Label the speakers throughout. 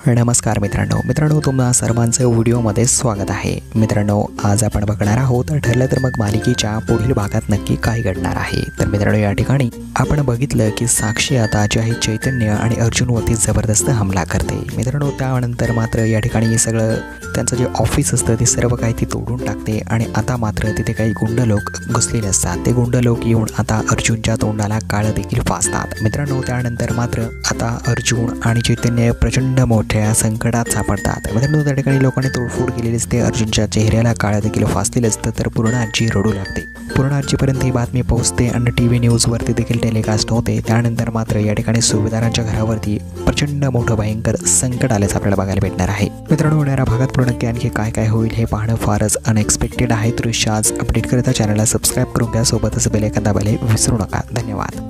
Speaker 1: नमस्कार मित्रांनो तुम्हा सर्वांचं व्हिडिओमध्ये स्वागत आहे। मित्रांनो, आज आपण बघणार आहोत ठरलं तर मग मालिकेच्या पुढील भागात नक्की काय घडणार आहे। तर मित्रांनो, या ठिकाणी आपण बघितलं की साक्षी आता जे आहे चैतन्य आणि अर्जुनवरती जबरदस्त हमला करते। मित्रांनो, त्यानंतर मात्र या ठिकाणी सगळं त्यांचं जे ऑफिस असतं ते सर्व काही ती तोडून टाकते आणि आता मात्र तिथे काही गुंड लोक घुसलेले असतात। ते गुंड लोक येऊन आता अर्जुनच्या तोंडाला काळं देखील फासतात। मित्रांनो, त्यानंतर मात्र आता अर्जुन आणि चैतन्य प्रचंड मोठ्या संकटात सापडतात। मित्रांनो, त्या ठिकाणी लोकांनी तोडफोड केलेली असते। अर्जुनच्या चेहऱ्याला काळं देखील फासलेलं असतं। तर पूर्ण आजी रडू लागते। पूर्ण आजीपर्यंत ही बातमी पोहोचते आणि TV न्यूजवरती देखील टेलिकास्ट होते। त्यानंतर मात्र या ठिकाणी सुभेदारांच्या घरावरती प्रचंड मोठं भयंकर संकट आल्याचं आपल्याला बघायला भेटणार आहे। मित्रांनो, येणाऱ्या भागात पूर्ण नक्की आणखी काय काय होईल हे पाहणं फारच अनएक्सपेक्टेड आहे। तर आज अपडेट करता चॅनलला सबस्क्राईब करून घ्या, सोबतच बेल आयकॉन दाबायला विसरू नका। धन्यवाद।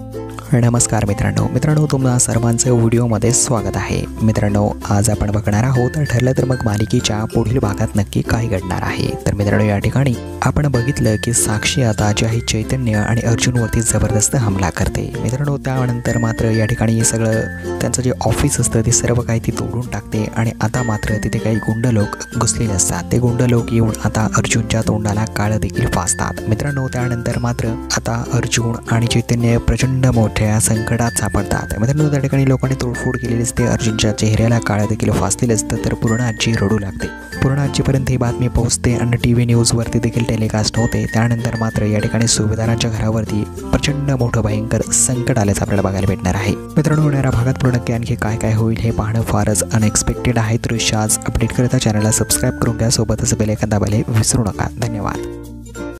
Speaker 1: नमस्कार मित्रांनो तुम्हा सर्वांचं व्हिडिओमध्ये स्वागत आहे। मित्रांनो, आज आपण बघणार आहोत ठरलं तर मग मालिकेच्या पुढील भागात नक्की काय घडणार आहे। तर मित्रांनो, या ठिकाणी आपण बघितलं की साक्षी आता जे आहे चैतन्य आणि अर्जुनवरती जबरदस्त हमला करते। मित्रांनो, त्यानंतर मात्र या ठिकाणी सगळं त्यांचं जे ऑफिस असतं ते सर्व काही ती तोडून टाकते आणि आता मात्र तिथे काही गुंड लोक घुसलेले असतात। ते गुंड लोक येऊन आता अर्जुनच्या तोंडाला काळं देखील फासतात। मित्रांनो, त्यानंतर मात्र आता अर्जुन आणि चैतन्य प्रचंड मोठ्या संकटात सापडतात। मित्रांनो, त्या ठिकाणी लोकांनी तोडफोड केलेली असते। अर्जुनच्या चेहऱ्याला काळं देखील फासलेलं असतं। तर पूर्ण आजी रडू लागते। पूर्ण आजीपर्यंत ही बातमी पोहोचते आणि TV न्यूजवरती देखील टेलिकास्ट होते। त्यानंतर मात्र या ठिकाणी सुभेदारांच्या घरावरती प्रचंड मोठं भयंकर संकट आल्याचं आपल्याला बघायला भेटणार आहे। मित्रांनो, येणाऱ्या भागात पूर्ण नक्की आणखी काय काय होईल हे पाहणं फारच अनएक्सपेक्टेड आहे। तर आज अपडेट करता चॅनलला सबस्क्राईब करून घ्या, सोबतच बेल आयकॉन दाबायला विसरू नका। धन्यवाद।